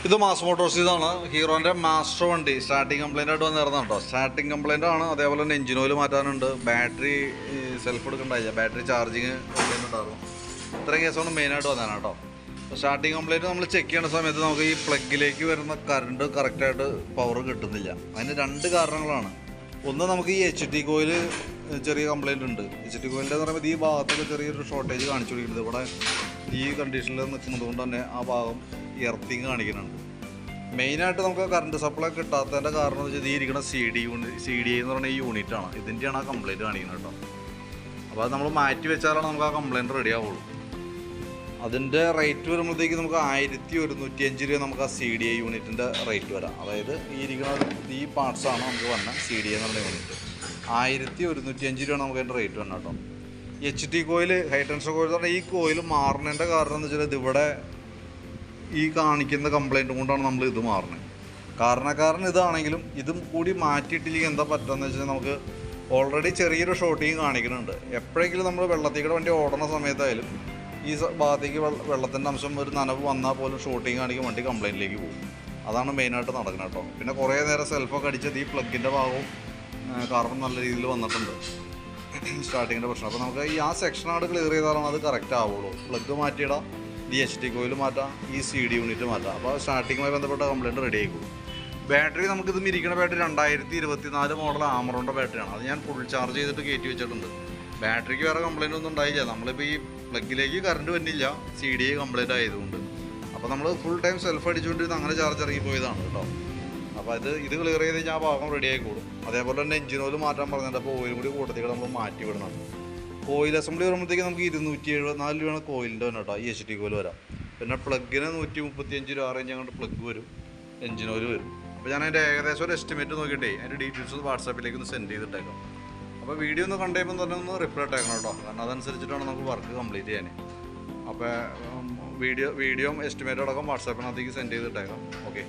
ഇത് Mass Motors ഇതാണ് ഹീറോൻ്റെ മാസ്റ്റർ വണ്ടി സ്റ്റാർട്ടിങ് കംപ്ലൈൻ്റ് ആയിട്ട് വന്നിരുന്ന കേട്ടോ. സ്റ്റാർട്ടിങ് കംപ്ലൈൻ്റ് ആണ്. അതേപോലെ തന്നെ എഞ്ചിൻ ഓയിൽ മാറ്റാനുണ്ട്, ബാറ്ററി സെൽഫ് എടുക്കണ്ടായില്ല, ബാറ്ററി ചാർജിങ് കംപ്ലൈൻറ്റ് ഉണ്ടായിരുന്നു. ഇത്രയും കേസാണ് മെയിനായിട്ട് വന്നതാണ് കേട്ടോ. അപ്പോൾ സ്റ്റാർട്ടിങ് കംപ്ലൈൻറ്റ് നമ്മൾ ചെക്ക് ചെയ്യുന്ന സമയത്ത് നമുക്ക് ഈ പ്ലഗിലേക്ക് വരുന്ന കറണ്ട് കറക്റ്റായിട്ട് പവർ കിട്ടുന്നില്ല. അതിന് രണ്ട് കാരണങ്ങളാണ്. ഒന്ന്, നമുക്ക് ഈ HT കോയിൽ ചെറിയ കംപ്ലൈൻറ്റ് ഉണ്ട്. HT കോയിലിൻ്റെ എന്ന് പറയുമ്പോൾ ഈ ഭാഗത്തൊക്കെ ചെറിയൊരു ഷോർട്ടേജ് കാണിച്ചു കൊടുക്കുന്നത്. ഇവിടെ ഈ കണ്ടീഷനിൽ നിൽക്കുന്നത് കൊണ്ട് തന്നെ ആ ഭാഗം എർത്തിങ് കാണിക്കുന്നുണ്ട്. മെയിനായിട്ട് നമുക്ക് കറണ്ട് സപ്ലൈ കിട്ടാത്തതിൻ്റെ കാരണം എന്ന് വെച്ചാൽ ഈ ഇരിക്കുന്ന CDI എന്ന് പറയുന്ന ഈ യൂണിറ്റാണ്. ഇതിൻ്റെയാണ് ആ കംപ്ലൈൻറ്റ് കാണിക്കുന്നത് കേട്ടോ. അപ്പോൾ അത് നമ്മൾ മാറ്റി വെച്ചാലാണ് നമുക്ക് ആ കംപ്ലൈൻറ്റ് റെഡി ആവുള്ളൂ. അതിൻ്റെ റേറ്റ് വരുമ്പോഴത്തേക്ക് നമുക്ക് 1105 രൂപ നമുക്ക് ആ CDI യൂണിറ്റിൻ്റെ റേറ്റ് വരാം. അതായത് ഈ ഇരിക്കുന്ന ഈ പാർട്സാണ് നമുക്ക് വന്ന CDI എന്ന് പറയുന്ന യൂണിറ്റ്. 1105 രൂപയാണ് നമുക്ക് അതിൻ്റെ റേറ്റ് വന്നത് കേട്ടോ. HT coil, high tension coil എന്ന് പറഞ്ഞാൽ ഈ കോയിൽ മാറുന്നതിൻ്റെ കാരണം എന്ന് വെച്ചാൽ ഇതിവിടെ ഈ കാണിക്കുന്ന കംപ്ലൈൻറ്റ് കൊണ്ടാണ് നമ്മൾ ഇത് മാറുന്നത്. കാരണക്കാരൻ ഇതാണെങ്കിലും ഇതും കൂടി മാറ്റിയിട്ടില്ലെങ്കിൽ എന്താ പറ്റുകയെന്ന് വെച്ചാൽ നമുക്ക് ഓൾറെഡി ചെറിയൊരു ഷോർട്ടിങ് കാണിക്കുന്നുണ്ട്. എപ്പോഴെങ്കിലും നമ്മൾ വെള്ളത്തിൽക്കൂടെ വണ്ടി ഓടുന്ന സമയത്തായാലും ഈ ഭാഗത്തേക്ക് വെള്ളത്തിൻ്റെ അംശം ഒരു നനവ് വന്നാൽ പോലും ഷോർട്ടിങ് കാണിക്കും, വണ്ടി കംപ്ലൈൻറ്റിലേക്ക് പോകും. അതാണ് മെയിനായിട്ട് നടക്കുന്നത് കേട്ടോ. പിന്നെ കുറേ നേരം സെൽഫൊക്കെ അടിച്ചത് ഈ പ്ലഗിൻ്റെ ഭാഗവും കാർബൺ നല്ല രീതിയിൽ വന്നിട്ടുണ്ട് സ്റ്റാർട്ടിങ്ങിൻ്റെ പ്രശ്നം. അപ്പോൾ നമുക്ക് ഈ ആ സെക്ഷനാണ് ക്ലിയർ ചെയ്താലാണ് അത് കറക്റ്റ് ആവുള്ളൂ. പ്ലഗ് മാറ്റിയിടാം, ഈ HT കോയിൽ മാറ്റാം, ഈ CD യൂണിറ്റ് മാറ്റാം. അപ്പോൾ സ്റ്റാർട്ടിങ്ങുമായി ബന്ധപ്പെട്ട കംപ്ലൈൻറ്റ് റെഡി ആയിക്കോളും. ബാറ്ററി നമുക്കിത് ഇരിക്കുന്ന ബാറ്ററി 2024 മോഡൽ ആമറോണിൻ്റെ ബാറ്ററിയാണ്. അത് ഞാൻ ഫുൾ ചാർജ് ചെയ്തിട്ട് കയറ്റി വെച്ചിട്ടുണ്ട്. ബാറ്ററിക്ക് വേറെ കംപ്ലൈൻറ്റ് ഒന്നും ഉണ്ടായില്ല. നമ്മളിപ്പോൾ ഈ പ്ലഗിലേക്ക് കറണ്ട് വരുന്നില്ല, CDI കംപ്ലൈൻറ്റ് ആയതുകൊണ്ട്. അപ്പോൾ നമ്മൾ ഫുൾ ടൈം സെൽഫ് അടിച്ചുകൊണ്ടിരുന്ന് അങ്ങനെ ചാർജ് ഇറങ്ങി പോയതാണ് കേട്ടോ. അപ്പോൾ ഇത് ക്ലിയർ ചെയ്ത് കഴിഞ്ഞാൽ ആ ഭാഗം റെഡി ആയിക്കോളും. അതേപോലെ തന്നെ എഞ്ചിൻ ഓയിൽ മാറ്റാൻ പറഞ്ഞിട്ട് അപ്പോൾ ഓയിലും കൂടി കൂട്ടത്തിൽ നമ്മൾ മാറ്റി വിടണം. കോയിൽ അസംബ്ലി വരുമ്പോഴത്തേക്ക് നമുക്ക് 274 രൂപയാണ് കോയിലിൻ്റെ തന്നെ കേട്ടോ. ഈ HT കോയിൽ വരാം. പിന്നെ പ്ലഗിന് 135 രൂപ റേഞ്ച് അങ്ങോട്ട് പ്ലഗ് വരും, എഞ്ചിൻ ഓയിൽ വരും. അപ്പോൾ ഞാൻ അതിൻ്റെ ഏകദേശം ഒരു എസ്റ്റിമേറ്റ് നോക്കിയിട്ടേ അതിൻ്റെ ഡീറ്റെയിൽസ് വാട്സാപ്പിലേക്ക് ഒന്ന് സെൻഡ് ചെയ്തിട്ടേക്കാം. അപ്പോൾ വീഡിയോ ഒന്ന് കണ്ടുകഴിയുമ്പോൾ തന്നെ ഒന്ന് റിപ്ലൈ ഇട്ടേക്കണം കേട്ടോ. കാരണം അതനുസരിച്ചിട്ടാണ് നമുക്ക് വർക്ക് കംപ്ലീറ്റ് ചെയ്യാൻ. അപ്പോൾ വീഡിയോ എസ്റ്റിമേറ്റ് അടക്കം വാട്സാപ്പിനകത്തേക്ക് സെൻഡ് ചെയ്തിട്ടേക്കാം. ഓക്കെ.